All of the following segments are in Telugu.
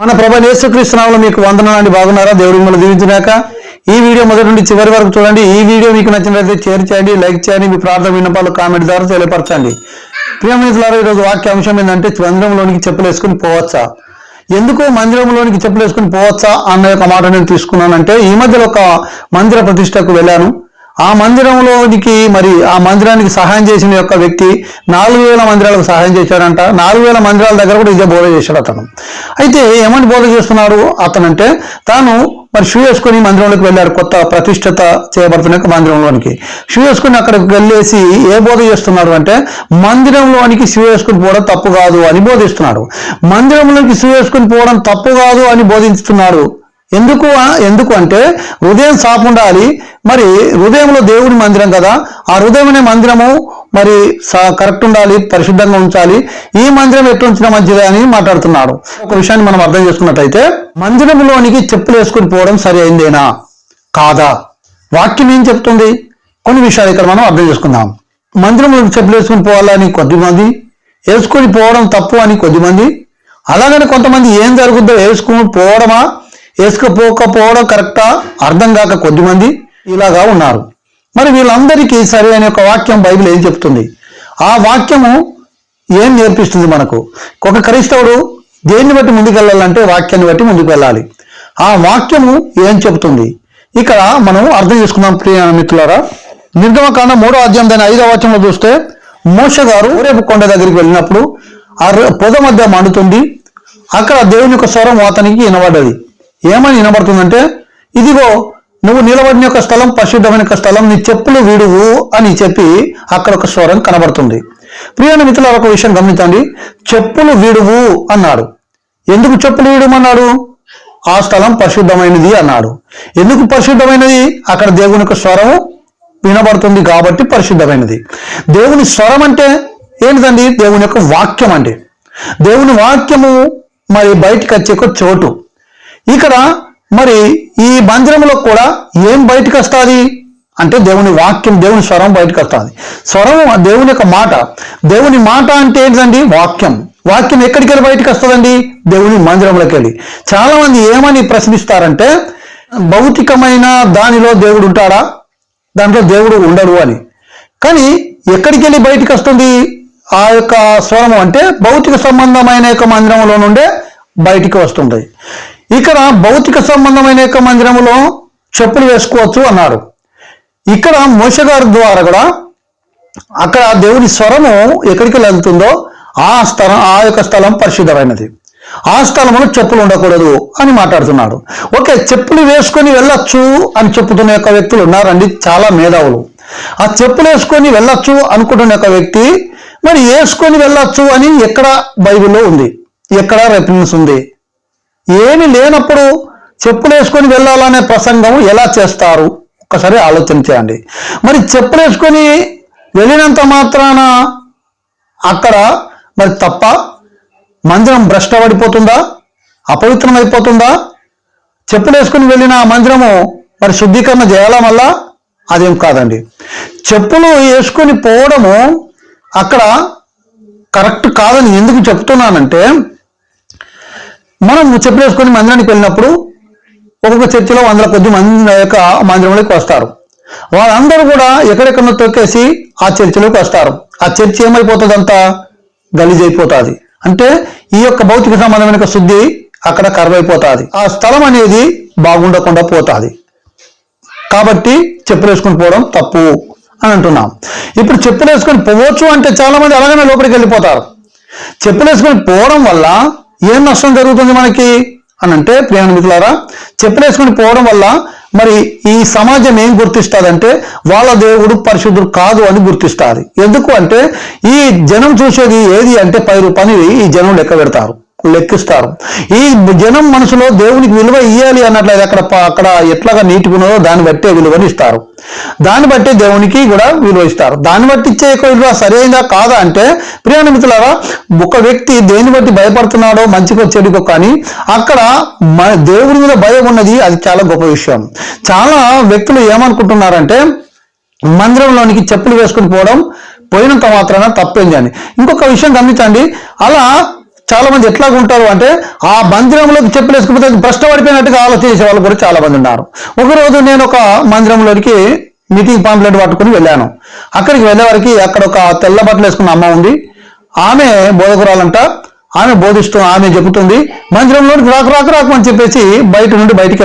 మన ప్రభువైన యేసుక్రీస్తు నామములో మీకు వందనాలు. బాగున్నారా? దేవుడు మిమ్మల్ని దీవించుగాక. ఈ వీడియో మొదటి నుండి చివరి వరకు చూడండి. ఈ వీడియో మీకు నచ్చినట్లయితే షేర్ చేయండి, లైక్ చేయండి, మీ ప్రార్థన విన్నపాలు కామెంట్ ద్వారా తెలియపరచండి. ప్రియమిత్రులారా, ఈరోజు వాక్య అంశం ఏంటంటే మందిరంలోనికి చెప్పులు వేసుకుని పోవచ్చా? ఎందుకు మందిరంలోనికి చెప్పులు వేసుకుని పోవచ్చా అన్న ఒక మాట నేను తీసుకున్నానంటే, ఈ మధ్యలో ఒక మందిర ప్రతిష్టకు వెళ్ళాను. ఆ మందిరంలోనికి ఆ మందిరానికి సహాయం చేసిన యొక్క వ్యక్తి 4000 మందిరాలకు సహాయం చేశాడంట. 4000 మందిరాల దగ్గర కూడా ఇదే బోధ చేశాడు అతను. అయితే ఏమని బోధ చేస్తున్నాడు అతనంటే, తాను షూ వేసుకొని మందిరంలోకి వెళ్ళాడు. కొత్త ప్రతిష్టత చేయబడుతున్న మందిరంలోనికి షూ వేసుకుని అక్కడికి వెళ్ళేసి ఏ బోధ చేస్తున్నాడు అంటే, మందిరంలోనికి షూ వేసుకుని పోవడం తప్పు కాదు అని బోధిస్తున్నాడు. మందిరంలోనికి షూ వేసుకుని పోవడం తప్పు కాదు అని బోధిస్తున్నాడు. ఎందుకు అంటే హృదయం సాపు ఉండాలి. హృదయంలో దేవుని మందిరం కదా, ఆ హృదయం అనే మందిరము కరెక్ట్ ఉండాలి, పరిశుద్ధంగా ఉంచాలి. ఈ మందిరం ఎట్లా ఉంచినా మంచిదే అని మాట్లాడుతున్నాడు. ఒక విషయాన్ని మనం అర్థం చేసుకున్నట్టయితే, మందిరంలోనికి చెప్పులు వేసుకుని పోవడం సరి అయిందేనా కాదా? వాక్యం ఏం చెప్తుంది? కొన్ని విషయాలు ఇక్కడ మనం అర్థం చేసుకుందాం. మందిరంలోకి చెప్పులు వేసుకుని పోవాలని కొద్దిమంది, వేసుకొని పోవడం తప్పు అని కొద్దిమంది, అలాగని కొంతమంది ఏం జరుగుద్దో వేసుకుని పోవడమా వేసుకుపోకపోవడం కరెక్టా అర్థం కాక కొద్దిమంది ఇలాగా ఉన్నారు. వీళ్ళందరికీ సరి అనే ఒక వాక్యం బైబిల్ ఏం చెప్తుంది? ఆ వాక్యము ఏం నేర్పిస్తుంది మనకు? ఒక క్రైస్తవుడు దేన్ని బట్టి ముందుకు వెళ్ళాలంటే వాక్యాన్ని బట్టి ముందుకు వెళ్ళాలి. ఆ వాక్యము ఏం చెబుతుంది ఇక్కడ మనం అర్థం చేసుకుందాం. ప్రియ మిత్రులారా, నిర్గమకాండం 3వ అధ్యాయం 5వ వచనంలో చూస్తే, మోషే గారు హోరేబు కొండ దగ్గరికి వెళ్ళినప్పుడు ఆ పొద మధ్య మండుతుంది. అక్కడ దేవుని యొక్క స్వరం అతనికి వినబడ్డది. ఏమని వినబడుతుందంటే, ఇదిగో నువ్వు నిలబడిన యొక్క స్థలం పరిశుద్ధమైన యొక్క స్థలం, నీ చెప్పులు విడువు అని చెప్పి అక్కడ ఒక స్వరం కనబడుతుంది. ప్రియమైన మిత్రులారా, ఒక విషయం గమనించండి. చెప్పులు విడువు అన్నాడు. ఎందుకు చెప్పులు విడుమన్నాడు? ఆ స్థలం పరిశుద్ధమైనది అన్నాడు. ఎందుకు పరిశుద్ధమైనది? అక్కడ దేవుని యొక్క స్వరం వినబడుతుంది కాబట్టి పరిశుద్ధమైనది. దేవుని స్వరం అంటే ఏంటిదండి? దేవుని యొక్క వాక్యం అంటే. దేవుని వాక్యము బయటికి వచ్చే ఒక చోటు. ఇక్కడ ఈ మందిరంలో కూడా ఏం బయటకు వస్తుంది అంటే దేవుని వాక్యం, దేవుని స్వరం బయటకు వస్తుంది. స్వరం దేవుని యొక్క మాట. దేవుని మాట అంటే ఏంటండి? వాక్యం. వాక్యం ఎక్కడికి వెళ్ళి బయటకు వస్తుందండి? దేవుని మందిరంలోకి వెళ్ళి. చాలా మంది ఏమని ప్రశ్నిస్తారంటే, భౌతికమైన దానిలో దేవుడు ఉంటాడా, దాంట్లో దేవుడు ఉండడు అని. కానీ ఎక్కడికి వెళ్ళి బయటకు వస్తుంది ఆ యొక్క స్వరము అంటే, భౌతిక సంబంధమైన యొక్క మందిరంలో నుండే బయటికి వస్తుంది. ఇక్కడ భౌతిక సంబంధమైన యొక్క మందిరంలో చెప్పులు వేసుకోవచ్చు అన్నారు. ఇక్కడ మోషే గారి ద్వారా కూడా అక్కడ దేవుని స్వరము ఎక్కడికి వెళ్తుందో ఆ యొక్క స్థలం పరిశుద్ధమైనది. ఆ స్థలంలో చెప్పులు ఉండకూడదు అని మాట్లాడుతున్నాడు. ఓకే, చెప్పులు వేసుకొని వెళ్ళొచ్చు అని చెప్పుతున్న యొక్క వ్యక్తులు ఉన్నారండి, చాలా మేధావులు. ఆ చెప్పులు వేసుకొని వెళ్ళొచ్చు అనుకుంటున్న యొక్క వ్యక్తి వేసుకొని వెళ్ళొచ్చు అని ఎక్కడ బైబిల్లో ఉంది? ఎక్కడ రెఫరెన్స్ ఉంది? ఏమి లేనప్పుడు చెప్పులు వేసుకొని వెళ్ళాలనే ప్రసంగం ఎలా చేస్తారు? ఒక్కసారి ఆలోచన చేయండి. చెప్పులు వేసుకొని వెళ్ళినంత మాత్రాన అక్కడ తప్ప? మందిరం భ్రష్టపడిపోతుందా? అపవిత్రమైపోతుందా? చెప్పులు వేసుకొని వెళ్ళిన మందిరము శుద్ధీకరణ చేయాలా? మళ్ళా అదేం కాదండి. చెప్పులు వేసుకొని పోవడము అక్కడ కరెక్ట్ కాదని ఎందుకు చెప్తున్నానంటే, మనం చెప్పులు వేసుకొని మందిరానికి వెళ్ళినప్పుడు ఒక్కొక్క చర్చిలో 100 కొద్ది మంది యొక్క మందిరంలోకి వస్తారు. వాళ్ళందరూ కూడా ఎక్కడెక్కడో తొక్కేసి ఆ చర్చిలోకి వస్తారు. ఆ చర్చి ఏమైపోతుంది? అంతా గలీజ్ అయిపోతుంది. అంటే ఈ యొక్క భౌతిక సంబంధమైన శుద్ధి అక్కడ కరువైపోతుంది. ఆ స్థలం అనేది బాగుండకుండా పోతుంది. కాబట్టి చెప్పులు వేసుకొని పోవడం తప్పు అని అంటున్నాం. ఇప్పుడు చెప్పులు వేసుకొని పోవచ్చు అంటే చాలా మంది అలాగనే లోపలికి వెళ్ళిపోతారు. చెప్పులు వేసుకొని పోవడం వల్ల ఏం నష్టం జరుగుతుంది మనకి అని అంటే, ప్రియమైన మిత్రులారా, చెప్పులు వేసుకొని పోవడం వల్ల ఈ సమాజం ఏం గుర్తిస్తుందంటే, వాళ్ళ దేవుడు పరిశుద్ధుడు కాదు అని గుర్తిస్తుంది. ఎందుకు అంటే, ఈ జనం చూసేది ఏది అంటే 10 రూపాయలు ఈ జనం లెక్కిస్తారు. ఈ జనం మనసులో దేవునికి విలువ ఇవ్వాలి అన్నట్లయితే అక్కడ ఎట్లాగా నీటిగా ఉన్నదో దాన్ని బట్టే విలువని ఇస్తారు. దాన్ని బట్టి దేవునికి కూడా విలువ ఇస్తారు. దాన్ని బట్టి ఇచ్చే విలువ సరైనదా కాదా అంటే, ప్రియమైన మిత్రులారా, ఒక వ్యక్తి దేన్ని బట్టి భయపడుతున్నాడో, మంచికో చెడుకో, కానీ అక్కడ దేవుడి మీద భయం ఉన్నది, అది చాలా గొప్ప విషయం. చాలా వ్యక్తులు ఏమనుకుంటున్నారంటే, మందిరంలోనికి చెప్పులు వేసుకుని పోయినంత మాత్రాన తప్పేంది అని. ఇంకొక విషయం గమనించండి, అలా చాలా మంది ఎట్లాగా ఉంటారు అంటే ఆ మందిరంలోకి చెప్పులు వేసుకుపోతే భ్రష్ట పడిపోయినట్టుగా ఆలోచించే వాళ్ళు కూడా చాలా మంది ఉన్నారు. ఒకరోజు నేను ఒక మందిరంలోనికి మీటింగ్ పాంప్లెట్ పట్టుకుని వెళ్ళాను. అక్కడికి వెళ్ళేవారికి అక్కడ ఒక తెల్ల బట్టలు వేసుకున్న అమ్మ ఉంది. ఆమె బోధకురాలంట. ఆమె బోధిస్తూ ఆమె చెబుతుంది, మందిరంలోకి రాకమని చెప్పేసి బయటికి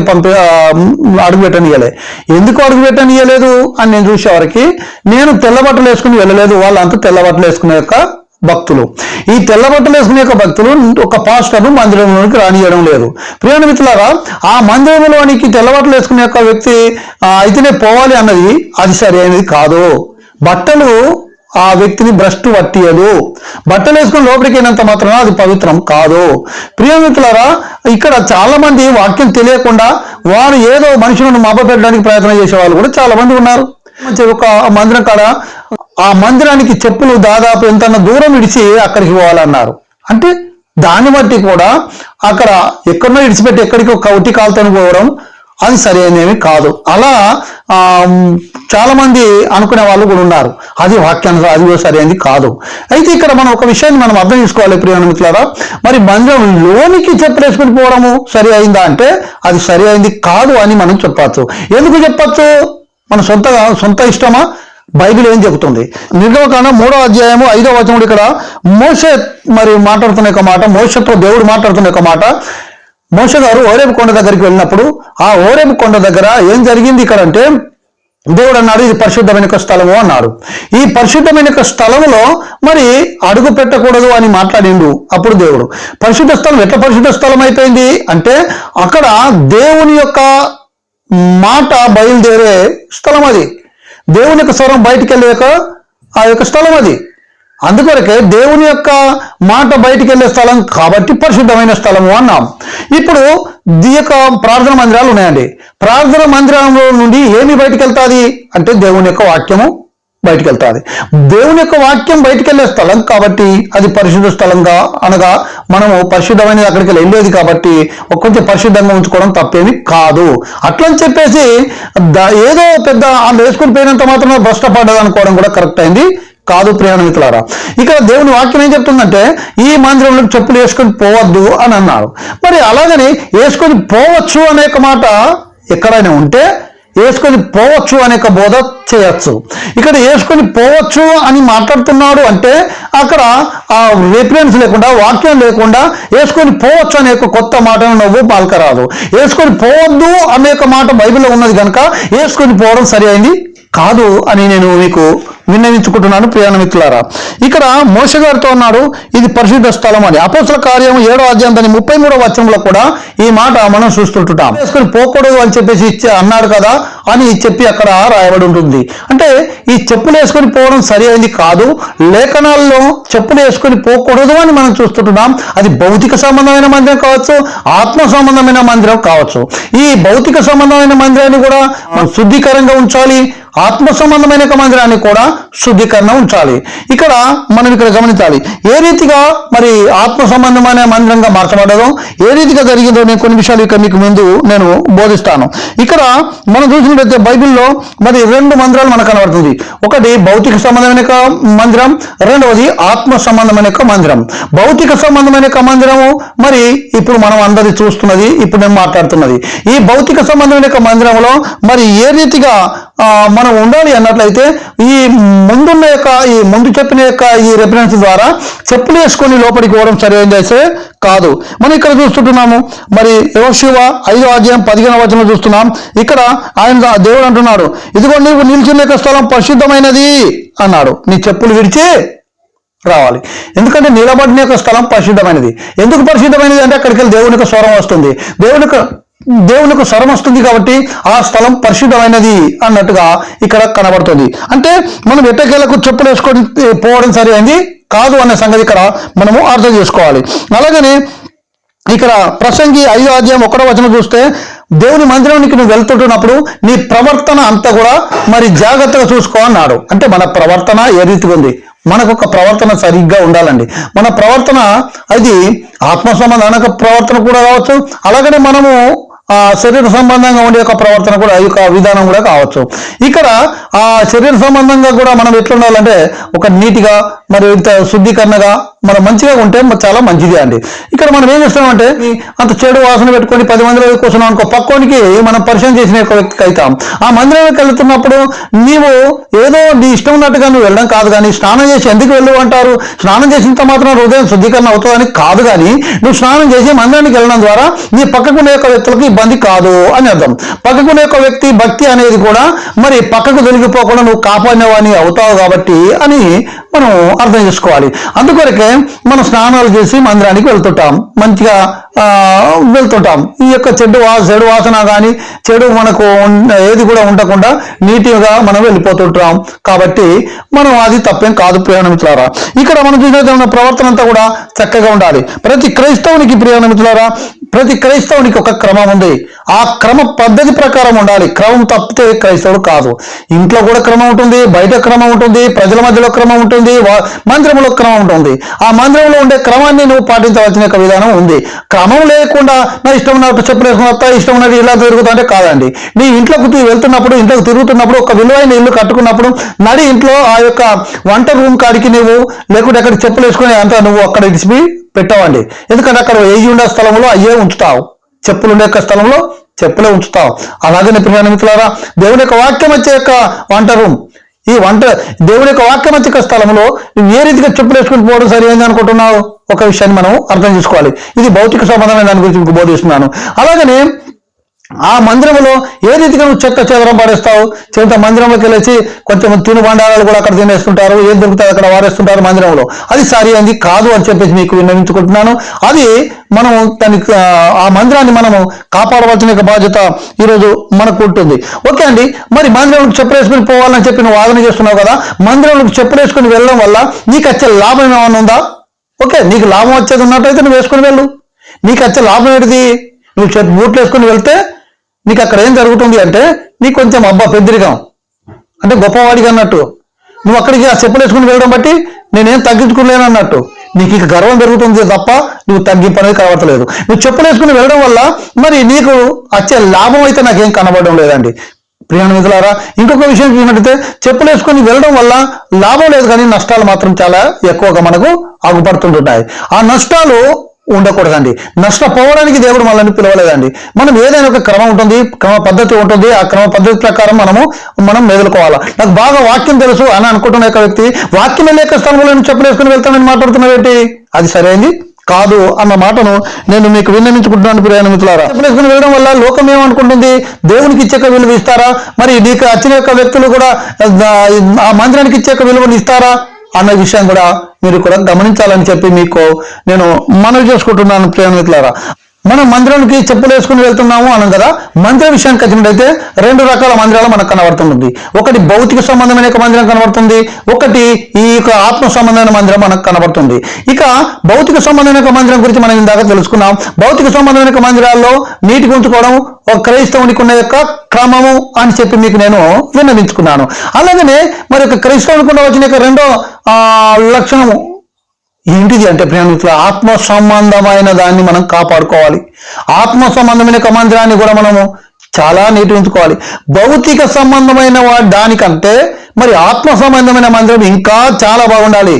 అడుగు పెట్టనియలే. ఎందుకు అడుగు పెట్టనియలేదు అని నేను చూసేవారికి, నేను తెల్ల బట్టలు వేసుకుని వెళ్ళలేదు, వాళ్ళంతా తెల్ల బట్టలు వేసుకునే యొక్క భక్తులు. ఈ తెల్ల బట్టలు వేసుకునే యొక్క భక్తులు ఒక పాస్టర్ను మందిరంలోనికి రానియడం లేదు. ప్రియ మిత్రులారా, ఆ మందిరంలోనికి తెల్ల బట్టలు వేసుకునే యొక్క వ్యక్తి అయితేనే పోవాలి అన్నది అది సరి అయినది కాదు. బట్టలు ఆ వ్యక్తిని భ్రష్టు పట్టియదు. బట్టలు వేసుకుని లోపలికి అయినంత మాత్రం అది పవిత్రం కాదు. ప్రియమిత్రులారా, ఇక్కడ చాలా మంది వాక్యం తెలియకుండా వారు ఏదో మనుషులను మభ్యపెట్టడానికి ప్రయత్నం చేసే వాళ్ళు కూడా చాలా మంది ఉన్నారు. ఒక మందిరం కాడ ఆ మందిరానికి చెప్పులు దాదాపు ఎంత దూరం విడిచి అక్కడికి పోవాలన్నారు. అంటే దాన్ని బట్టి కూడా అక్కడ ఎక్కడో విడిచిపెట్టి ఎక్కడికి కౌటి కాలుతో పోవడం అది సరైనవి కాదు. అలా చాలా మంది అనుకునే వాళ్ళు కూడా ఉన్నారు. అది వాక్యాన్ని అది సరైనది కాదు. అయితే ఇక్కడ మనం ఒక విషయాన్ని మనం అర్థం చేసుకోవాలి ప్రియ మిత్రులారా. మరి మందిరంలోనికి చెప్పులు వేసుకుని పోవడము సరి అయిందా అంటే అది సరి అయింది కాదు అని మనం చెప్పచ్చు. ఎందుకు చెప్పచ్చు? మన సొంత ఇష్టమా? బైబిల్ ఏం చెబుతుంది? నిర్గమకాండం 3వ అధ్యాయము 5వ వచనం ఇక్కడ మోషే మరి మాట్లాడుతున్న ఒక మాట, మోషేతో దేవుడు మాట్లాడుతున్న ఒక మాట. మోషే గారు ఓరేబు కొండ దగ్గరికి వెళ్ళినప్పుడు ఆ ఓరేబు కొండ దగ్గర ఏం జరిగింది ఇక్కడ అంటే, దేవుడు అన్నాడు ఇది పరిశుద్ధమైన స్థలము అన్నాడు. ఈ పరిశుద్ధమైన స్థలములో మరి అడుగు పెట్టకూడదు అని మాట్లాడిండు. అప్పుడు దేవుడు పరిశుద్ధ స్థలం ఎట్లా పరిశుద్ధ స్థలం అయిపోయింది అంటే, అక్కడ దేవుని యొక్క మాట బయలుదేరే స్థలం అది. దేవుని యొక్క స్వరం బయటికి వెళ్ళేక ఆ యొక్క స్థలం అది. అందుకొరకే దేవుని యొక్క మాట బయటికి వెళ్ళే స్థలం కాబట్టి పరిశుద్ధమైన స్థలము అన్నాం. ఇప్పుడు ఈ యొక్క ప్రార్థన మందిరాలు ఉన్నాయండి. ప్రార్థన మందిరంలో నుండి ఏమి బయటికి వెళ్తాది అంటే దేవుని యొక్క వాక్యము బయటికి వెళ్తాది. దేవుని యొక్క వాక్యం బయటికి వెళ్ళే స్థలం కాబట్టి అది పరిశుద్ధ స్థలంగా, అనగా మనము పరిశుద్ధమైనది అక్కడికి వెళ్ళేది కాబట్టి కొంచెం పరిశుద్ధంగా ఉంచుకోవడం తప్పేమి కాదు. అట్లని చెప్పేసి ఏదో పెద్ద వేసుకుని పోయినంత మాత్రం భ్రష్టపడ్డది అనుకోవడం కూడా కరెక్ట్ అయింది కాదు. ప్రియామిత్రులారా, ఇక్కడ దేవుని వాక్యం ఏం చెప్తుందంటే ఈ మందిరంలో చెప్పులు వేసుకొని పోవద్దు అని అన్నారు. మరి అలాగని వేసుకొని పోవచ్చు అనే మాట ఎక్కడైనా ఉంటే వేసుకొని పోవచ్చు అనే బోధ చేయొచ్చు. ఇక్కడ వేసుకొని పోవచ్చు అని మాట్లాడుతున్నాడు అంటే అక్కడ ఆ రిఫరెన్స్ లేకుండా, వాక్యం లేకుండా వేసుకొని పోవచ్చు అనే కొత్త మాటను నువ్వు పలకరాదు. వేసుకొని పోవద్దు అనే మాట బైబిల్లో ఉన్నది కనుక వేసుకొని పోవడం సరి అయింది కాదు అని నేను మీకు విన్నవించుకుంటున్నాను ప్రియ మిత్రులారా. ఇక్కడ మోషే గారితో అన్నాడు ఇది పరిశుద్ధ స్థలం అని. అపోస్తల కార్యం 7వ అధ్యాయం 33వ వచనంలో కూడా ఈ మాట మనం చూస్తుంటాం. వేసుకొని పోకూడదు అని చెప్పేసి అన్నాడు కదా అని చెప్పి అక్కడ రాయబడి ఉంటుంది. అంటే ఈ చెప్పులు వేసుకొని పోవడం సరి అయింది కాదు. లేఖనాల్లో చెప్పులు వేసుకొని పోకూడదు అని మనం చూస్తుంటున్నాం. అది భౌతిక సంబంధమైన మందిరం కావచ్చు, ఆత్మ సంబంధమైన మందిరం కావచ్చు. ఈ భౌతిక సంబంధమైన మందిరాన్ని కూడా మనం శుద్ధీకరంగా ఉంచాలి, ఆత్మ సంబంధమైన మందిరాన్ని కూడా శుద్ధీకరణ ఉంచాలి. ఇక్కడ మనం ఇక్కడ గమనించాలి ఏ రీతిగా మరి ఆత్మ సంబంధమైన మందిరంగా మార్చబడ్డదో, ఏ రీతిగా జరిగిందో నేను కొన్ని విషయాలు ఇక మీకు ముందు నేను బోధిస్తాను. ఇక్కడ మనం చూసినట్లయితే బైబిల్లో మరి 2 మందిరాలు మనకు కనబడుతుంది. ఒకటి భౌతిక సంబంధమైన మందిరం, రెండవది ఆత్మ సంబంధమైన మందిరం. భౌతిక సంబంధమైన మందిరము మరి ఇప్పుడు మనం అందరి చూస్తున్నది, ఇప్పుడు నేను మాట్లాడుతున్నది. ఈ భౌతిక సంబంధమైన మందిరంలో మరి ఏ రీతిగా మనం ఉండాలి అన్నట్లయితే ఈ ముందు చెప్పిన ఈ రెఫరెన్స్ ద్వారా చెప్పులు వేసుకొని లోపలికి పోవడం సరైనదైతే కాదు. మనం ఇక్కడ చూస్తుంటున్నాము మరి యోషువ 5వ అధ్యాయం 15వ వచనం చూస్తున్నాం. ఇక్కడ ఆయన దేవుడు అంటున్నాడు ఇదిగో నీవు నిలిచిన స్థలం పరిశుద్ధమైనది అన్నాడు. నీ చెప్పులు విడిచి రావాలి. ఎందుకంటే నిలబడిన యొక్క స్థలం పరిశుద్ధమైనది. ఎందుకు పరిశుద్ధమైనది అంటే అక్కడికి వెళ్ళి దేవుని యొక్క స్వరం వస్తుంది, దేవునికి స్వరం వస్తుంది కాబట్టి ఆ స్థలం పరిశుద్ధమైనది అన్నట్టుగా ఇక్కడ కనబడుతుంది. అంటే మనం ఎట్టకేలకు చెప్పులు వేసుకొని పోవడం సరి అయింది కాదు అనే సంగతి ఇక్కడ మనము అర్థం చేసుకోవాలి. అలాగని ఇక్కడ ప్రసంగి 5వ అధ్యాయం 1వ వచనం చూస్తే దేవుని మందిరానికి నువ్వు వెళ్తుంటున్నప్పుడు నీ ప్రవర్తన అంతా కూడా మరి జాగ్రత్తగా చూసుకో అన్నాడు. అంటే మన ప్రవర్తన ఏ రీతిగా ఉంది, మనకు ఒక ప్రవర్తన సరిగ్గా ఉండాలండి. మన ప్రవర్తన అది ఆత్మ సంబంధమైన ప్రవర్తన కూడా కావచ్చు, అలాగనే మనము శరీర సంబంధంగా ఉండే ఒక ప్రవర్తన కూడా ఈ యొక్క విధానం కూడా కావచ్చు. ఇక్కడ ఆ శరీర సంబంధంగా కూడా మనం ఎట్లా ఉండాలంటే ఒక నీటిగా మరి శుద్ధీకరణగా మనం మంచిగా ఉంటే చాలా మంచిది అండి. ఇక్కడ మనం ఏం చేస్తామంటే అంత చెడు వాసన పెట్టుకొని 10 మందిలో కూర్చున్నాం అనుకో, పక్కోనికి మనం పరిచయం చేసిన ఒక వ్యక్తికి అవుతాం. ఆ మందిరంలోకి వెళ్తున్నప్పుడు నీవు ఏదో నీ ఇష్టం ఉన్నట్టుగా నువ్వు వెళ్ళడం కాదు, కానీ స్నానం చేసి ఎందుకు వెళ్ళు అంటారు. స్నానం చేసినంత మాత్రం హృదయం శుద్ధీకరణ అవుతుందని కాదు, కానీ నువ్వు స్నానం చేసి మందిరానికి వెళ్ళడం ద్వారా నీ పక్కకునే యొక్క వ్యక్తులకు ఇబ్బంది కాదు అని అర్థం. పక్కకునే యొక్క వ్యక్తి భక్తి అనేది కూడా మరి పక్కకు తొలగిపోకుండా నువ్వు కాపాడినవాని అవుతావు కాబట్టి అని మనం అర్థం చేసుకోవాలి. అందుకొరకే మనం స్నానాలు చేసి మందిరానికి వెళ్తుంటాం, మంచిగా వెళ్తుంటాం. ఈ యొక్క చెడు వాసన కానీ చెడు మనకు ఏది కూడా ఉండకుండా నీట్గా మనం వెళ్ళిపోతుంటాం. కాబట్టి మనం అది తప్పేం కాదు ప్రియమిత్రులారా. ఇక్కడ మనం చూసిన ప్రవర్తన అంతా కూడా చక్కగా ఉండాలి. ప్రతి క్రైస్తవునికి ప్రియమిత్రులారా, ప్రతి క్రైస్తవునికి ఒక క్రమం ఉంది. ఆ క్రమ పద్ధతి ప్రకారం ఉండాలి. క్రమం తప్పితే క్రైస్తవుడు కాదు. ఇంట్లో కూడా క్రమం ఉంటుంది, బయట క్రమం ఉంటుంది, ప్రజల మధ్యలో క్రమం ఉంటుంది, మందిరంలో క్రమం ఉంటుంది. ఆ మందిరంలో ఉండే క్రమాన్ని నువ్వు పాటించవలసిన యొక్క విధానం ఉంది. క్రమం లేకుండా నా ఇష్టం ఉన్నట్టు చెప్పులు వేసుకుని వస్తా, ఇష్టం ఉన్నట్టు ఇలా తిరుగుతా అంటే కాదండి. నీ ఇంట్లోకి వెళ్తున్నప్పుడు, ఇంట్లోకి తిరుగుతున్నప్పుడు, ఒక విలువైన ఇల్లు కట్టుకున్నప్పుడు నడి ఇంట్లో ఆ యొక్క వంట రూమ్ కాడికి నువ్వు లేకుంటే అక్కడ చెప్పులు వేసుకొని అంతా నువ్వు అక్కడ ఇడిచిపోయి పెట్టవండి. ఎందుకంటే అక్కడ ఏజీ ఉండే స్థలంలో అయ్యే ఉంచుతావు, చెప్పులు ఉండే యొక్క స్థలంలో చెప్పులే ఉంచుతావు. అలాగనే ప్రియమిత్రులారా, దేవుని యొక్క వాక్యం వచ్చే యొక్క వంట రూమ్, ఈ దేవుని యొక్క వాక్యం వచ్చే స్థలంలో నువ్వు ఏ రీతిగా చెప్పులు వేసుకుని పోవడం సరైనది అనుకుంటున్నావు? ఒక విషయాన్ని మనం అర్థం చేసుకోవాలి. ఇది భౌతిక సంబంధమైన దాని గురించి మీకు బోధిస్తున్నాను. అలాగనే ఆ మందిరంలో ఏ రీతిగా నువ్వు చెత్త చెదరం పడేస్తావు. చెత్త మందిరంలోకి వెళ్ళేసి కొంచెం తినుబండారాలు కూడా అక్కడ తినేస్తుంటారు, ఏం దొరుకుతాయి అక్కడ వారేస్తుంటారు మందిరంలో. అది సరి అది కాదు అని చెప్పేసి మీకు విన్నవించుకుంటున్నాను. అది మనం దానికి ఆ మందిరాన్ని మనము కాపాడవలసిన బాధ్యత ఈరోజు మనకు ఉంటుంది. ఓకే అండి, మరి మందిరంలోకి చెప్పులు వేసుకుని పోవాలని చెప్పి నువ్వు వాదన చేస్తున్నావు కదా. మందిరంలోకి చెప్పులు వేసుకుని వెళ్ళడం వల్ల నీకు వచ్చే లాభం ఏమైనా ఉందా? ఓకే, నీకు లాభం వచ్చేది ఉన్నట్టయితే నువ్వు వేసుకుని వెళ్ళు. నీకు వచ్చే లాభం ఏంటిది? నువ్వు బూట్లు వేసుకుని వెళ్తే నీకు అక్కడ ఏం జరుగుతుంది అంటే నీకు కొంచెం పెద్దరికం అంటే గొప్పవాడిగా అన్నట్టు. నువ్వు అక్కడికి ఆ చెప్పులు వేసుకుని వెళ్ళడం బట్టి నేనేం తగ్గించుకోలేను అన్నట్టు నీకు ఇక గర్వం పెరుగుతుంది తప్ప నువ్వు తగ్గింపు అనేది కనబడతలేదు. నువ్వు చెప్పులు వేసుకుని వెళ్ళడం వల్ల మరి నీకు వచ్చే లాభం అయితే నాకేం కనబడడం లేదండి. ప్రియమిత్రులారా, ఇంకొక విషయం చూసినట్టయితే చెప్పులు వేసుకొని వెళ్ళడం వల్ల లాభం లేదు, కానీ నష్టాలు మాత్రం చాలా ఎక్కువగా మనకు ఆగుపడుతుంటున్నాయి. ఆ నష్టాలు ఉండకూడదండి. నష్టపోవడానికి దేవుడు మనల్ని పిలవలేదండి. మనం ఏదైనా ఒక క్రమం ఉంటుంది, క్రమ పద్ధతి ఉంటుంది. ఆ క్రమ పద్ధతి ప్రకారం మనం మెదులుకోవాలా. నాకు బాగా వాక్యం తెలుసు అని అనుకుంటున్న యొక్క వ్యక్తి వాక్యం లేక స్థలంలో చెప్పులు వేసుకుని వెళ్తానని మాట్లాడుతున్నావేంటి? అది సరైంది కాదు అన్న మాటను నేను మీకు విన్నవించుకుంటున్నాను ప్రియమిత్రులారా. చెప్పులు వేసుకుని వెళ్ళడం వల్ల లోకం ఏమనుకుంటుంది? దేవునికి ఇచ్చే విలువ ఇస్తారా? మరి నీకు వచ్చిన యొక్క వ్యక్తులు కూడా ఆ మందిరానికి ఇచ్చే విలువను ఇస్తారా అన్న విషయం కూడా మీరు కూడా గమనించాలని చెప్పి మీకు నేను మనవి చేసుకుంటున్నాను ప్రియమిత్రులారా. మనం మందిరానికి చెప్పులు వేసుకుని వెళ్తున్నాము అనం కదా. మందిర విషయానికి వచ్చినట్టయితే 2 రకాల మందిరాలు మనకు కనబడుతుంది. ఒకటి భౌతిక సంబంధమైన మందిరం కనబడుతుంది, ఒకటి ఈ యొక్క ఆత్మ సంబంధమైన మందిరం మనకు కనబడుతుంది. ఇక భౌతిక సంబంధమైన మందిరం గురించి మనం ఇందాక తెలుసుకున్నాం. భౌతిక సంబంధమైన మందిరాల్లో నీటికి ఉంచుకోవడం ఒక క్రైస్తవునికి ఉన్న యొక్క క్రమము అని చెప్పి మీకు నేను విన్నవించుకున్నాను. అలాగనే మరి ఒక క్రైస్తవునికి వచ్చిన యొక్క 2వ లక్షణము ఏంటిది అంటే ప్రియమిత్రుల ఆత్మ సంబంధమైన దాన్ని మనం కాపాడుకోవాలి. ఆత్మ సంబంధమైన మందిరాన్ని కూడా మనము చాలా నీటి ఉంచుకోవాలి. భౌతిక సంబంధమైన దానికంటే మరి ఆత్మ సంబంధమైన మందిరం ఇంకా చాలా బాగుండాలి.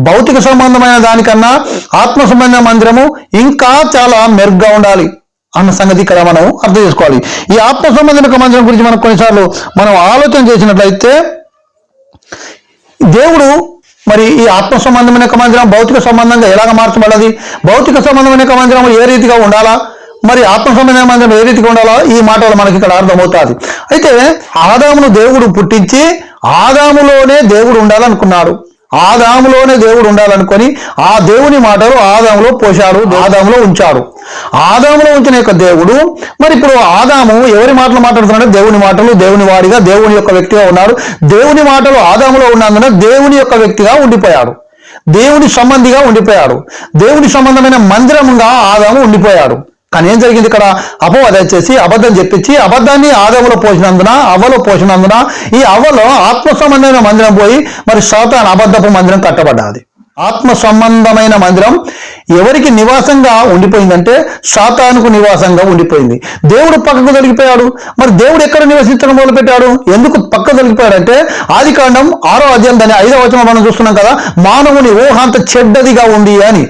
భౌతిక సంబంధమైన దానికన్నా ఆత్మ సంబంధమైన మందిరము ఇంకా చాలా మెరుగ్గా ఉండాలి అన్న సంగతి ఇక్కడ మనం అర్థం చేసుకోవాలి. ఈ ఆత్మ సంబంధమైన మందిరం గురించి మనం కొన్నిసార్లు మనం ఆలోచన చేసినట్లయితే దేవుడు మరి ఈ ఆత్మ సంబంధమైన మందిరం భౌతిక సంబంధంగా ఎలాగ మార్చబడాలి, భౌతిక సంబంధమైన మందిరం ఏ రీతిగా ఉండాలా, మరి ఆత్మ సంబంధమైన మందిరం ఏ రీతిగా ఉండాలో ఈ మాటలు మనకి ఇక్కడ అర్థమవుతుంది. అయితే ఆదామును దేవుడు పుట్టించి ఆదాములోనే దేవుడు ఉండాలనుకున్నాడు. ఆదాములోనే దేవుడు ఉండాలనుకొని ఆ దేవుని మాటలు ఆదాములో పోశాడు, ఆదాములో ఉంచాడు. ఆదాములో ఉంచిన యొక్క దేవుడు మరి ఇప్పుడు ఆదాము ఎవరి మాటలు మాట్లాడుతున్నాడు? దేవుని మాటలు, దేవుని వాడిగా, దేవుని యొక్క వ్యక్తిగా ఉన్నాడు. దేవుని మాటలు ఆదాములో ఉన్నందున దేవుని యొక్క వ్యక్తిగా ఉండిపోయాడు, దేవుని సంబంధిగా ఉండిపోయాడు, దేవుని సంబంధమైన మందిరంగా ఆదాము ఉండిపోయాడు. కానీ ఏం జరిగింది ఇక్కడ? అపవాది వచ్చేసి అబద్ధం చెప్పించి అబద్ధాన్ని ఆదాములో పోసినందున, అవ్వలో పోసినందున ఈ అవ్వలో ఆత్మ సంబంధమైన మందిరం పోయి మరి సాతాను అబద్ధపు మందిరం కట్టబడ్డాది. ఆత్మ సంబంధమైన మందిరం ఎవరికి నివాసంగా ఉండిపోయిందంటే సాతానుకు నివాసంగా ఉండిపోయింది. దేవుడు పక్కకు తొలగిపోయాడు. మరి దేవుడు ఎక్కడ నివసించడం మొదలుపెట్టాడు? ఎందుకు పక్క తొలగిపోయాడంటే ఆదికాండం 6వ అధ్యాయం దాని 5వ వచనం మనం చూస్తున్నాం కదా, మానవుని ఊహ అంత చెడ్డదిగా ఉంది అని.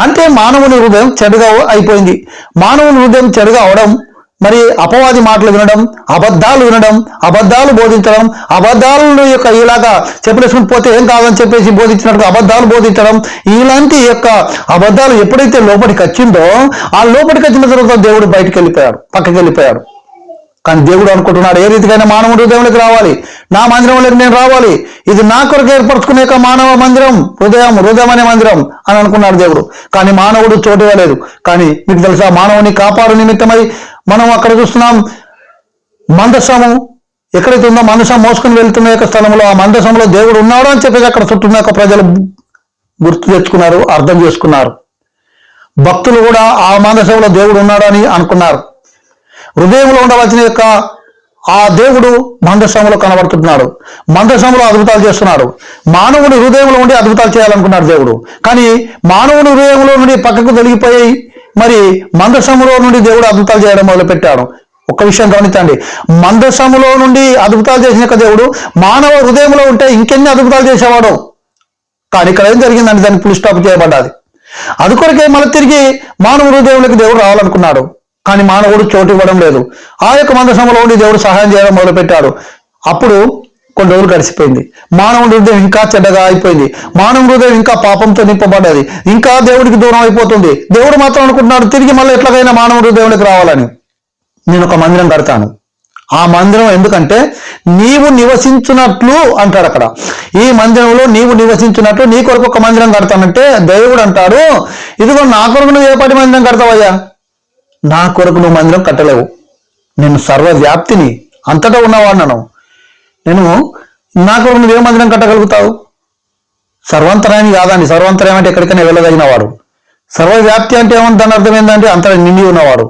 అంటే మానవుని హృదయం చెడుగా అయిపోయింది. మానవుని హృదయం చెడుగా అవడం, మరి అపవాది మాటలు వినడం, అబద్ధాలు వినడం, అబద్ధాలు బోధించడం, అబద్ధాలను యొక్క ఇలాగా చెప్పులేసుకుని పోతే ఏం కాదని చెప్పేసి బోధించినట్టు అబద్ధాలు బోధించడం, ఇలాంటి యొక్క అబద్ధాలు ఎప్పుడైతే లోపలికి వచ్చిందో ఆ లోపలికి వచ్చిన తర్వాత దేవుడు బయటికి వెళ్ళిపోయాడు, పక్కకి వెళ్ళిపోయాడు. కానీ దేవుడు అనుకుంటున్నాడు, ఏ రీతికైనా మానవ హృదయంలోకి రావాలి, నా మందిరంలోకి నేను రావాలి, ఇది నా కొరకు ఏర్పరచుకునే మానవ మందిరం, హృదయం అనే మందిరం అని అనుకున్నాడు దేవుడు. కానీ మానవుడు చోటు ఇవ్వలేదు. కానీ మీకు తెలుసా, మానవుని కాపాడు నిమిత్తమై మనం అక్కడ చూస్తున్నాం మందసము ఎక్కడైతే ఉందో, మందసం మోసుకుని వెళ్తున్న యొక్క స్థలంలో, ఆ మందసంలో దేవుడు ఉన్నాడు అని చెప్పేసి అక్కడ చుట్టూ యొక్క ప్రజలు గుర్తు తెచ్చుకున్నారు, అర్థం చేసుకున్నారు. భక్తులు కూడా ఆ మందసంలో దేవుడు ఉన్నాడు అని అనుకున్నారు. హృదయంలో ఉండవలసిన యొక్క ఆ దేవుడు మందసంలో కనబడుతున్నాడు, మందసంలో అద్భుతాలు చేస్తున్నాడు. మానవుని హృదయంలో ఉండి అద్భుతాలు చేయాలనుకున్నాడు దేవుడు. కానీ మానవుని హృదయంలో నుండి పక్కకు తొలగిపోయి మరి మందసములో నుండి దేవుడు అద్భుతాలు చేయడం మొదలుపెట్టాడు. ఒక్క విషయం గమనించండి, మందసములో నుండి అద్భుతాలు చేసిన దేవుడు మానవ హృదయంలో ఉంటే ఇంకెన్ని అద్భుతాలు చేసేవాడు. కానీ ఇక్కడ ఏం జరిగిందంటే దాన్ని ఫుల్ స్టాప్ చేయబడ్డది. అది కొరకే మళ్ళీ తిరిగి మానవ హృదయంలోకి దేవుడు రావాలనుకున్నాడు. కానీ మానవుడు చోటు ఇవ్వడం లేదు. ఆ యొక్క మందసములో ఉండి దేవుడు సహాయం చేయడం మొదలుపెట్టాడు. అప్పుడు కొన్ని రోజులు గడిచిపోయింది. మానవుడి హృదయం ఇంకా చెడ్డగా అయిపోయింది. మానవ హృదయం ఇంకా పాపంతో నింపబడ్డది, ఇంకా దేవుడికి దూరం అయిపోతుంది. దేవుడు మాత్రం అనుకుంటున్నాడు తిరిగి మళ్ళీ ఎట్లాగైనా మానవ హృదయంలోకి రావాలని. నేను ఒక మందిరం కడతాను. ఆ మందిరం ఎందుకంటే నీవు నివసించున్నట్లు అంటాడు అక్కడ. ఈ మందిరంలో నీవు నివసించున్నట్లు నీ కొరకు ఒక మందిరం కడతానంటే దేవుడు అంటాడు, ఇదిగో నా కొరకు నువ్వు ఏ పాటి మందిరం కడతావయ్యా? నా కొరకు నువ్వు మందిరం కట్టలేవు. నేను సర్వవ్యాప్తిని, అంతటా ఉన్నవాడినను. నేను నా కొరకు నువ్వే మందిరం కట్టగలుగుతావు? సర్వంతరాయని కాదండి. సర్వంతరాయం అంటే ఎక్కడికైనా వెళ్ళదగిన వాడు. సర్వవ్యాప్తి అంటే ఏమన్నా దాని అర్థం ఏంటంటే అంత నిండి ఉన్నవాడు.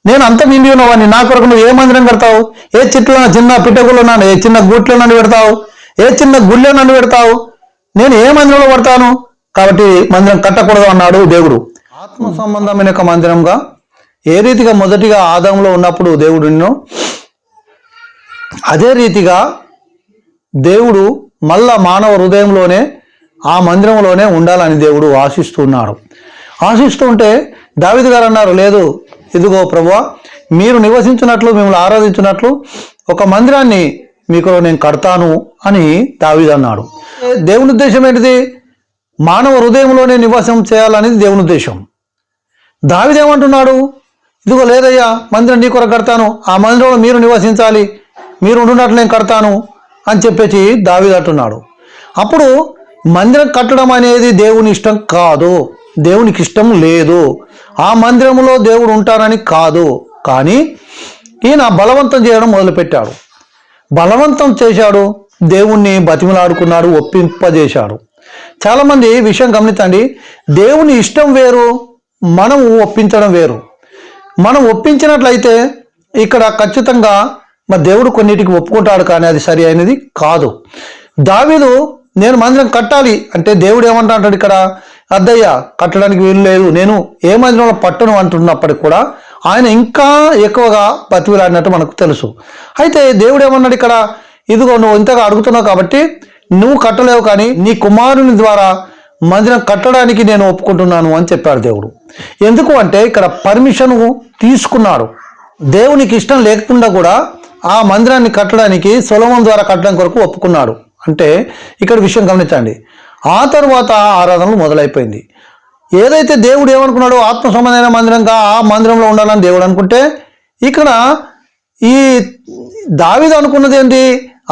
నేను అంత నిండి ఉన్నవాడిని, నా కొరకు నువ్వు ఏ మందిరం కడతావు? ఏ చెట్లో చిన్న పిట్టగుల్లో నన్ను, ఏ చిన్న గూట్లో నన్ను పెడతావు? ఏ చిన్న గుళ్ళో నన్ను పెడతావు? నేను ఏ మందిరంలో పడతాను? కాబట్టి మందిరం కట్టకూడదు అన్నాడు దేవుడు. ఆత్మ సంబంధమైన ఒక మందిరంగా ఏ రీతిగా మొదటిగా ఆదాములో ఉన్నప్పుడు దేవుడు నిన్ను, అదే రీతిగా దేవుడు మళ్ళా మానవ హృదయంలోనే ఆ మందిరంలోనే ఉండాలని దేవుడు ఆశిస్తున్నాడు. ఆశిస్తూ ఉంటే దావీదు గారు అన్నారు, లేదు ఇదిగో ప్రభువా, మీరు నివసించినట్లు, మిమ్మల్ని ఆరాధించినట్లు ఒక మందిరాన్ని మీకు నేను కడతాను అని దావీదు అన్నాడు. దేవుని ఉద్దేశం ఏంటిది? మానవ హృదయంలోనే నివాసం చేయాలనేది దేవుని ఉద్దేశం. దావీదు ఏమంటున్నాడు? ఇదిగో లేదయ్యా, మందిరం నీ కొరకు కడతాను, ఆ మందిరంలో మీరు నివసించాలి, మీరు ఉండున్నట్లు నేను కడతాను అని చెప్పేసి దావీదు అంటున్నాడు. అప్పుడు మందిరం కట్టడం అనేది దేవుని ఇష్టం కాదు, దేవునికి ఇష్టం లేదు. ఆ మందిరంలో దేవుడు ఉంటారని కాదు. కానీ ఈయన బలవంతం చేయడం మొదలుపెట్టాడు. బలవంతం చేశాడు, దేవుణ్ణి బతిమలాడుకున్నాడు, ఒప్పింపజేశాడు. చాలామంది విషయం గమనించండి, దేవుని ఇష్టం వేరు, మనం ఒప్పించడం వేరు. మనం ఒప్పించినట్లయితే ఇక్కడ ఖచ్చితంగా మరి దేవుడు కొన్నిటికి ఒప్పుకుంటాడు, కానీ అది సరి అయినది కాదు. దావీదు నేను మందిరం కట్టాలి అంటే దేవుడు ఏమంటాడు ఇక్కడ? అద్దయ్యా, కట్టడానికి వీలు లేదు, నేను ఏ మందిరంలో పట్టను అంటున్నప్పటికి కూడా ఆయన ఇంకా ఎక్కువగా బతిలాడినట్టు మనకు తెలుసు. అయితే దేవుడు ఏమన్నాడు ఇక్కడ? ఇదిగో నువ్వు ఇంతగా అడుగుతున్నావు కాబట్టి నువ్వు కట్టలేవు, కానీ నీ కుమారుని ద్వారా మందిరం కట్టడానికి నేను ఒప్పుకుంటున్నాను అని చెప్పాడు దేవుడు. ఎందుకు అంటే ఇక్కడ పర్మిషన్ తీసుకున్నాడు. దేవునికి ఇష్టం లేకుండా కూడా ఆ మందిరాన్ని కట్టడానికి సొలొమోను ద్వారా కట్టడం కొరకు ఒప్పుకున్నాడు. అంటే ఇక్కడ విషయం గమనించండి. ఆ తర్వాత ఆరాధనలు మొదలైపోయింది. ఏదైతే దేవుడు ఏమనుకున్నాడో ఆత్మ సంబంధమైన మందిరంగా ఆ మందిరంలో ఉండాలని దేవుడు అనుకుంటే, ఇక్కడ ఈ దావీదు అనుకున్నది ఏంటి?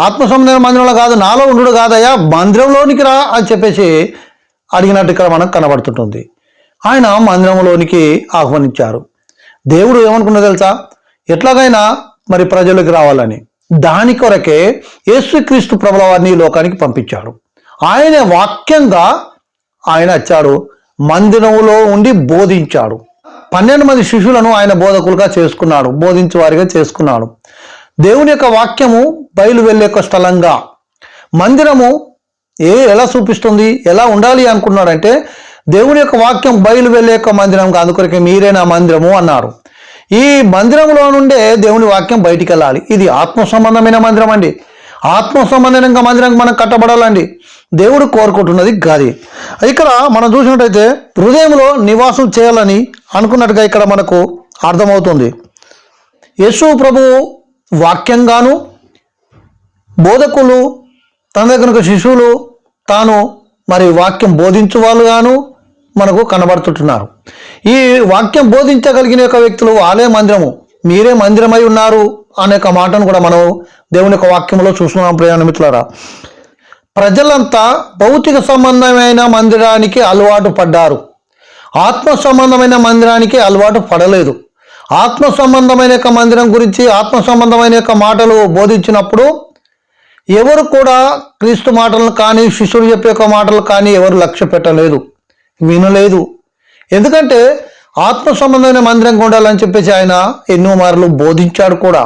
ఆత్మ సంబంధమైన మందిరంలో కాదు, నాలో ఉండు కాదయ్యా, మందిరంలోనికి రా అని చెప్పేసి అడిగినట్టు ఇక్కడ మనకు కనబడుతుంటుంది. ఆయన మందిరంలోనికి ఆహ్వానించారు. దేవుడు ఏమనుకున్నదో తెలుసా? ఎట్లాగైనా మరి ప్రజలకు రావాలని. దాని కొరకే యేసుక్రీస్తు ప్రభుల వారిని ఈ లోకానికి పంపించాడు. ఆయన వాక్యంగా ఆయన వచ్చాడు, మందిరంలో ఉండి బోధించాడు. 12 మంది శిష్యులను ఆయన బోధకులుగా చేసుకున్నాడు, బోధించే వారిగా చేసుకున్నాడు. దేవుని యొక్క వాక్యము బయలు వెళ్ళే స్థలంగా మందిరము ఎలా చూపిస్తుంది, ఎలా ఉండాలి అనుకున్నాడంటే దేవుని యొక్క వాక్యం బయలు వెళ్ళే యొక్క మందిరం కాదు, అందుకొరకే మీరే నా మందిరము అన్నారు. ఈ మందిరంలో నుండే దేవుని వాక్యం బయటికి వెళ్ళాలి. ఇది ఆత్మ సంబంధమైన మందిరం అండి. ఆత్మ సంబంధంగా మందిరం మనం కట్టబడాలండి. దేవుడు కోరుకుంటున్నది గది. ఇక్కడ మనం చూసినట్టయితే హృదయంలో నివాసం చేయాలని అనుకున్నట్టుగా ఇక్కడ మనకు అర్థమవుతుంది. యేసు ప్రభువు వాక్యంగాను, బోధకులు తన దగ్గర శిశువులు తాను మరి వాక్యం బోధించు వాళ్ళుగాను మనకు కనబడుతుంటున్నారు. ఈ వాక్యం బోధించగలిగిన యొక్క వ్యక్తులు ఆలయ మందిరము, మీరే మందిరమై ఉన్నారు అనే ఒక మాటను కూడా మనం దేవుని యొక్క వాక్యంలో చూస్తున్నాం. ప్రియ మిత్రులారా, ప్రజలంతా భౌతిక సంబంధమైన మందిరానికి అలవాటు పడ్డారు, ఆత్మ సంబంధమైన మందిరానికి అలవాటు పడలేదు. ఆత్మ సంబంధమైన యొక్క మందిరం గురించి, ఆత్మ సంబంధమైన యొక్క మాటలు బోధించినప్పుడు ఎవరు కూడా క్రీస్తు మాటలను కానీ, శిష్యుడు చెప్పే యొక్క మాటలు కానీ ఎవరు లక్ష్య పెట్టలేదు, వినలేదు. ఎందుకంటే ఆత్మ సంబంధమైన మందిరంగా ఉండాలని చెప్పేసి ఆయన ఎన్నో మార్లు బోధించాడు కూడా.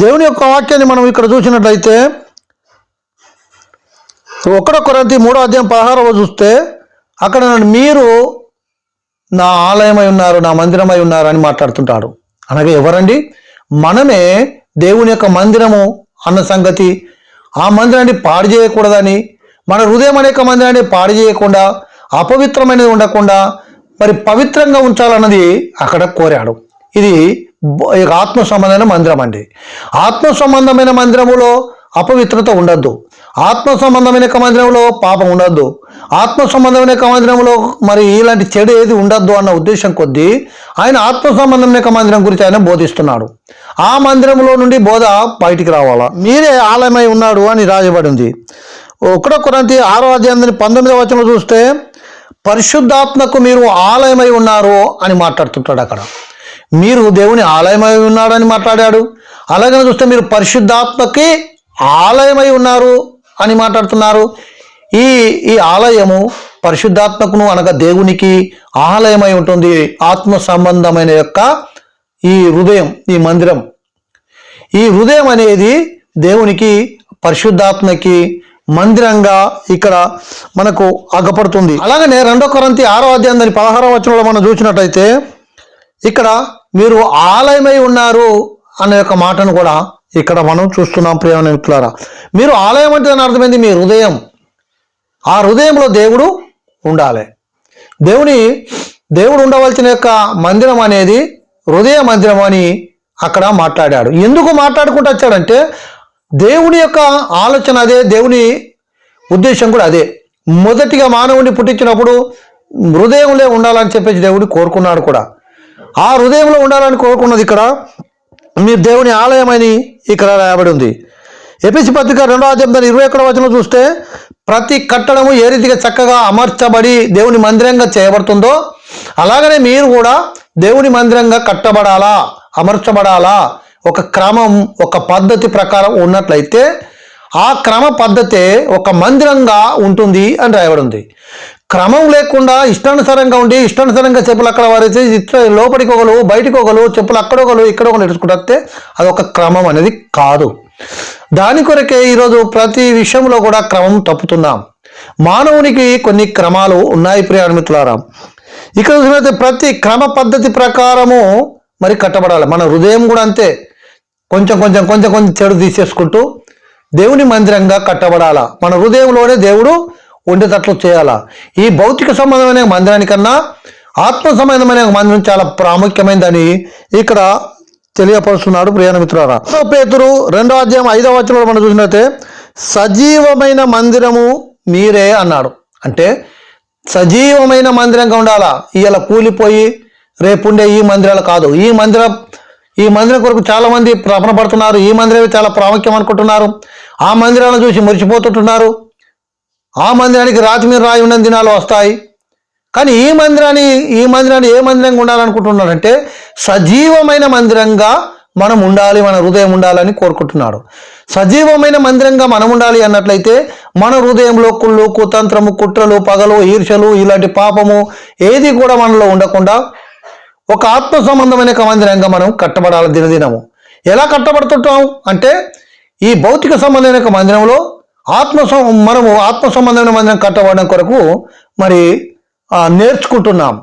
దేవుని యొక్క వాక్యాన్ని మనం ఇక్కడ చూసినట్లయితే 1 కొరింథీ 3:16 చూస్తే అక్కడ మీరు నా ఆలయమై ఉన్నారు, నా మందిరమై ఉన్నారు అని మాట్లాడుతుంటాడు. అనగా ఎవరండి? మనమే దేవుని యొక్క మందిరము అన్న సంగతి. ఆ మందిరాన్ని పాడు చేయకూడదని, మన హృదయం అనేక మందిరాన్ని పాడు చేయకుండా, అపవిత్రమైనది ఉండకుండా మరి పవిత్రంగా ఉంచాలన్నది అక్కడ కోరాడు. ఇది ఆత్మ సంబంధమైన మందిరం అండి. ఆత్మ సంబంధమైన మందిరములో అపవిత్రత ఉండద్దు, ఆత్మ సంబంధమైన మందిరంలో పాపం ఉండద్దు, ఆత్మ సంబంధమైన మందిరంలో మరి ఇలాంటి చెడు ఏది ఉండద్దు అన్న ఉద్దేశం కొద్దీ ఆయన ఆత్మ సంబంధమైన మందిరం గురించి ఆయన బోధిస్తున్నాడు. ఆ మందిరంలో నుండి బోధ బయటికి రావాలా. మీరే ఆలయమై ఉన్నాడు అని రాయబడింది. 1 కొరింథీ 6:19 చూస్తే పరిశుద్ధాత్మకు మీరు ఆలయమై ఉన్నారు అని మాట్లాడుతుంటాడు. అక్కడ మీరు దేవుని ఆలయమై ఉన్నాడు అని మాట్లాడాడు. అలాగనే చూస్తే మీరు పరిశుద్ధాత్మకి ఆలయమై ఉన్నారు అని మాట్లాడుతున్నారు. ఈ ఆలయము పరిశుద్ధాత్మకును అనగా దేవునికి ఆలయమై ఉంటుంది. ఆత్మ సంబంధమైన యొక్క ఈ హృదయం, ఈ మందిరం, ఈ హృదయం అనేది దేవునికి పరిశుద్ధాత్మకి మందిరంగా ఇక్కడ మనకు అగ్గపడుతుంది. అలాగనే 2 కొరింథీ 6:16 మనం చూసినట్టయితే ఇక్కడ మీరు ఆలయమై ఉన్నారు అనే యొక్క మాటను కూడా ఇక్కడ మనం చూస్తున్నాం. ప్రియ మిత్రులారా, మీరు ఆలయం అంటే దాని అర్థమైంది మీ హృదయం. ఆ హృదయంలో దేవుడు ఉండాలి. దేవుడు ఉండవలసిన యొక్క మందిరం అనేది హృదయ మందిరం అని అక్కడ మాట్లాడాడు. ఎందుకు మాట్లాడుకుంటూ వచ్చాడంటే దేవుని యొక్క ఆలోచన అదే, దేవుని ఉద్దేశం కూడా అదే. మొదటిగా మానవుడిని పుట్టించినప్పుడు హృదయంలో ఉండాలని చెప్పేసి దేవుడు కోరుకున్నాడు కూడా. ఆ హృదయంలో ఉండాలని కోరుకున్నది ఇక్కడ మీరు దేవుని ఆలయమని ఇక్కడ రాయబడి ఉంది. ఎఫెసీ పత్రిక 2:21 చూస్తే ప్రతి కట్టడము ఏ రీతిగా చక్కగా అమర్చబడి దేవుని మందిరంగా చేయబడుతుందో అలాగనే మీరు కూడా దేవుని మందిరంగా కట్టబడాలా, అమర్చబడాలా. ఒక క్రమం, ఒక పద్ధతి ప్రకారం ఉన్నట్లయితే ఆ క్రమ పద్ధతే ఒక మందిరంగా ఉంటుంది అని రాయబడి ఉంది. క్రమం లేకుండా ఇష్టానుసారంగా ఉండి ఇష్టానుసారంగా చెప్పులు అక్కడ వారైతే లోపలికి ఒకరు, బయటికి ఒకరు, చెప్పులు అక్కడ ఒకరు, ఇక్కడ ఒకరు ఎడుచుకుంటే అది ఒక క్రమం అనేది కాదు. దాని కొరకే ఈరోజు ప్రతి విషయంలో కూడా క్రమం తప్పుతున్నాం. మానవునికి కొన్ని క్రమాలు ఉన్నాయి. ప్రియ మిత్రులారా, ఇక్కడ చూసినట్లయితే ప్రతి క్రమ పద్ధతి ప్రకారము మరి కట్టబడాలి. మన హృదయం కూడా అంతే, కొంచెం కొంచెం కొంచెం కొంచెం చెడు తీసేసుకుంటూ దేవుని మందిరంగా కట్టబడాలా. మన హృదయంలోనే దేవుడు ఉండేటట్లు చేయాలా. ఈ భౌతిక సంబంధమైన మందిరానికన్నా ఆత్మ సంబంధమైన మందిరం చాలా ప్రాముఖ్యమైనదని ఇక్కడ తెలియపరుస్తున్నాడు. ప్రియ మిత్రులారా, పేతురు 2:5 మనం చూసినట్లయితే సజీవమైన మందిరము మీరే అన్నాడు. అంటే సజీవమైన మందిరంగా ఉండాలా. ఇలా కూలిపోయి రేపుండే ఈ మందిరాలు కాదు. ఈ మందిరం కొరకు చాలా మంది ప్రపణ పడుతున్నారు. ఈ మందిరమే చాలా ప్రాముఖ్యం అనుకుంటున్నారు. ఆ మందిరాలను చూసి మురిసిపోతుంటున్నారు. ఆ మందిరానికి రాతి మీద రాయి ఉన్న దినాలు వస్తాయి. కానీ ఈ మందిరాన్ని ఏ మందిరంగా ఉండాలనుకుంటున్నాడంటే సజీవమైన మందిరంగా మనం ఉండాలి, మన హృదయం ఉండాలని కోరుకుంటున్నాడు. సజీవమైన మందిరంగా మనం ఉండాలి అన్నట్లయితే మన హృదయంలో కుళ్ళు, కుతంత్రము, కుట్రలు, పగలు, ఈర్షలు, ఇలాంటి పాపము ఏది కూడా మనలో ఉండకుండా ఒక ఆత్మ సంబంధమైన మందిరంగా మనం కట్టబడాలి. దినదినము ఎలా కట్టబడుతుంటాం అంటే ఈ భౌతిక సంబంధమైన మందిరంలో మనము ఆత్మ సంబంధమైన మందిరం కట్టబడడం కొరకు మరి నేర్చుకుంటున్నాం.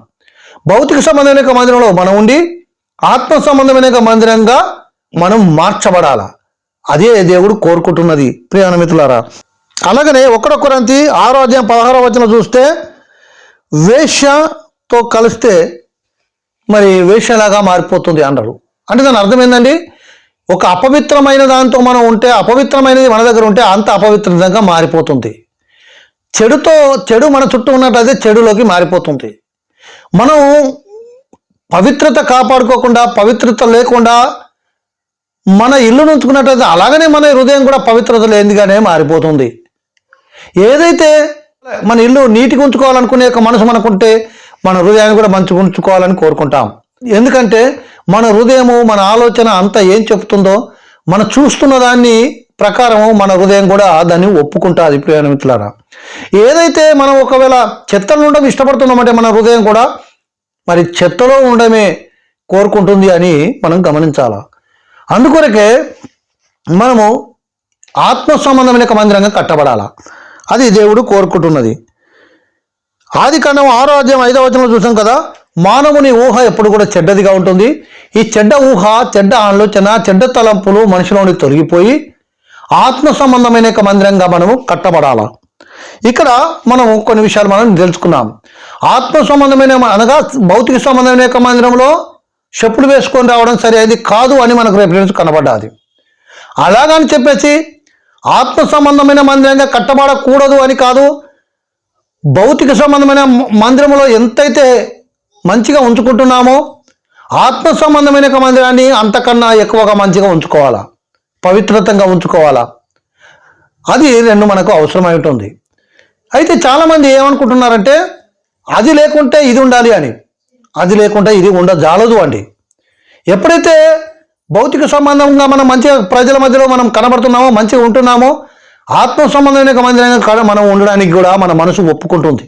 భౌతిక సంబంధమైన మందిరంలో మనం ఉండి ఆత్మ సంబంధమైన మందిరంగా మనం మార్చబడాల. అదే దేవుడు కోరుకుంటున్నది ప్రియమైన మిత్రులారా. అలాగనే 1 కొరింథీ 6:16 చూస్తే వేశ్యతో కలిస్తే మరి వేశ్యలాగా మారిపోతుంది అన్నారు. అంటే దాని అర్థం ఏంటండి? ఒక అపవిత్రమైన దాంతో మనం ఉంటే, అపవిత్రమైనది మన దగ్గర ఉంటే అంత అపవిత్రంగా మారిపోతుంది. చెడు మన చుట్టూ ఉన్నట్లయితే చెడులోకి మారిపోతుంది. మనం పవిత్రత కాపాడుకోకుండా, పవిత్రత లేకుండా మన ఇల్లు ఉంచుకున్నట్లయితే అలాగనే మన హృదయం కూడా పవిత్రత లేనిదిగానే మారిపోతుంది. ఏదైతే మన ఇల్లు నీటిగా ఉంచుకోవాలనుకునే ఒక మనసు మనకుంటే మన హృదయాన్ని కూడా మంచిగా ఉంచుకోవాలని కోరుకుంటాం. ఎందుకంటే మన హృదయము, మన ఆలోచన అంతా ఏం చెప్తుందో, మనం చూస్తున్న దాన్ని ప్రకారము మన హృదయం కూడా దాన్ని ఒప్పుకుంటుంది ప్రియమైన మిత్రులారా. ఏదైతే మనం ఒకవేళ చెత్తలో ఉండడం ఇష్టపడుతున్నామంటే మన హృదయం కూడా మరి చెత్తలో ఉండడమే కోరుకుంటుంది అని మనం గమనించాలి. అందుకొరకే మనము ఆత్మ సంబంధమైన మందిరంగా కట్టబడాల. అది దేవుడు కోరుకుంటున్నది. ఆదికాండం 6:5 చూసాం కదా, మానవుని ఊహ ఎప్పుడు కూడా చెడ్డదిగా ఉంటుంది. ఈ చెడ్డ ఊహ, చెడ్డ ఆలోచన, చెడ్డ తలంపులు మనిషిలోని తొలగిపోయి ఆత్మ సంబంధమైన మందిరంగా మనము కట్టబడాల. ఇక్కడ మనము కొన్ని విషయాలు మనం తెలుసుకున్నాం. ఆత్మ సంబంధమైన అనగా భౌతిక సంబంధమైన మందిరంలో చెప్పులు వేసుకొని రావడం సరి అది కాదు అని మనకు రిఫరెన్స్ కనబడ్డాది. అలాగని చెప్పేసి ఆత్మ సంబంధమైన మందిరంగా కట్టబడకూడదు అని కాదు. భౌతిక సంబంధమైన మందిరంలో ఎంతైతే మంచిగా ఉంచుకుంటున్నామో ఆత్మ సంబంధమైన మందిరాన్ని అంతకన్నా ఎక్కువగా మంచిగా ఉంచుకోవాలా, పవిత్రతంగా ఉంచుకోవాలా. అది రెండు మనకు అవసరమై ఉంటుంది. అయితే చాలామంది ఏమనుకుంటున్నారంటే అది లేకుంటే ఇది ఉండాలి అని, అది లేకుంటే ఇది ఉండజాలదు అండి. ఎప్పుడైతే భౌతిక సంబంధంగా మనం మంచిగా ప్రజల మధ్యలో మనం కనబడుతున్నామో, మంచిగా ఉంటున్నామో, ఆత్మ సంబంధమైన మందిరంగా మనం ఉండడానికి కూడా మన మనసు ఒప్పుకుంటుంది.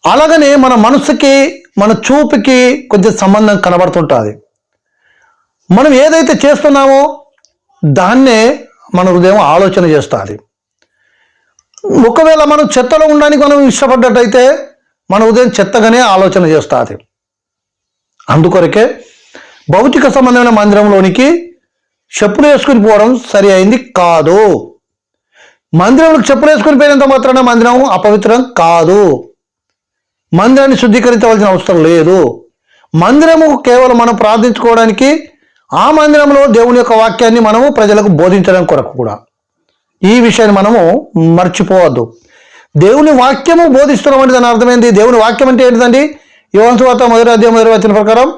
అలాగనే మన మనసుకి, మన చూపుకి కొంచెం సంబంధం కనబడుతుంటుంది. మనం ఏదైతే చేస్తున్నామో దాన్నే మన హృదయం ఆలోచన చేస్తుంది. ఒకవేళ మనం చెత్తలో ఉండడానికి మనం ఇష్టపడ్డట్టయితే మన హృదయం చెత్తగానే ఆలోచన చేస్తుంది. అందుకొరకే భౌతిక సంబంధమైన మందిరంలోనికి చెప్పులు వేసుకుని పోవడం సరి అయింది కాదు. మందిరంలోకి చెప్పులు వేసుకుని పోయినంత మాత్రాన మందిరం అపవిత్రం కాదు. మందిరాన్ని శుద్ధీకరించవలసిన అవసరం లేదు. మందిరము కేవలం మనం ప్రార్థించుకోవడానికి, ఆ మందిరంలో దేవుని యొక్క వాక్యాన్ని మనము ప్రజలకు బోధించడం కొరకు కూడా. ఈ విషయాన్ని మనము మర్చిపోవద్దు. దేవుని వాక్యము బోధిస్తున్నాం అంటే దాని అర్థమైంది. దేవుని వాక్యం అంటే ఏంటిదండి? యోహాను సువార్త 1:1 ప్రకారం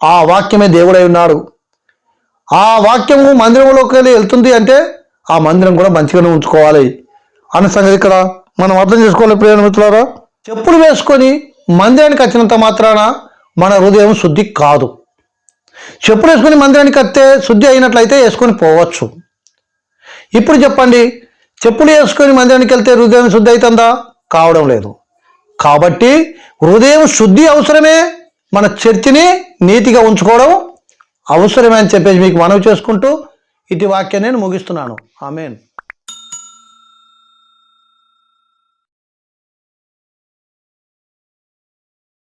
ఆ వాక్యమే దేవుడై ఉన్నాడు. ఆ వాక్యము మందిరంలోకి వెళ్ళి వెళ్తుంది అంటే ఆ మందిరం కూడా మంచిగానే ఉంచుకోవాలి అన్న సంగతి ఇక్కడ మనం అర్థం చేసుకోవాలి ప్రియమైన మిత్రులారా. చెప్పులు వేసుకొని మందిరానికి వచ్చినంత మాత్రాన మన హృదయం శుద్ధి కాదు. చెప్పులు వేసుకొని మందిరానికి వస్తే శుద్ధి అయినట్లయితే వేసుకొని పోవచ్చు. ఇప్పుడు చెప్పండి, చెప్పులు వేసుకొని మందిరానికి వెళ్తే హృదయం శుద్ధి అవుతుందా? కావడం లేదు. కాబట్టి హృదయం శుద్ధి అవసరమే, మన చర్చిని నీతిగా ఉంచుకోవడం అవసరమే అని చెప్పేసి మీకు మనవి చేసుకుంటూ ఇటు వాక్యాన్ని నేను ముగిస్తున్నాను. ఆమేన్.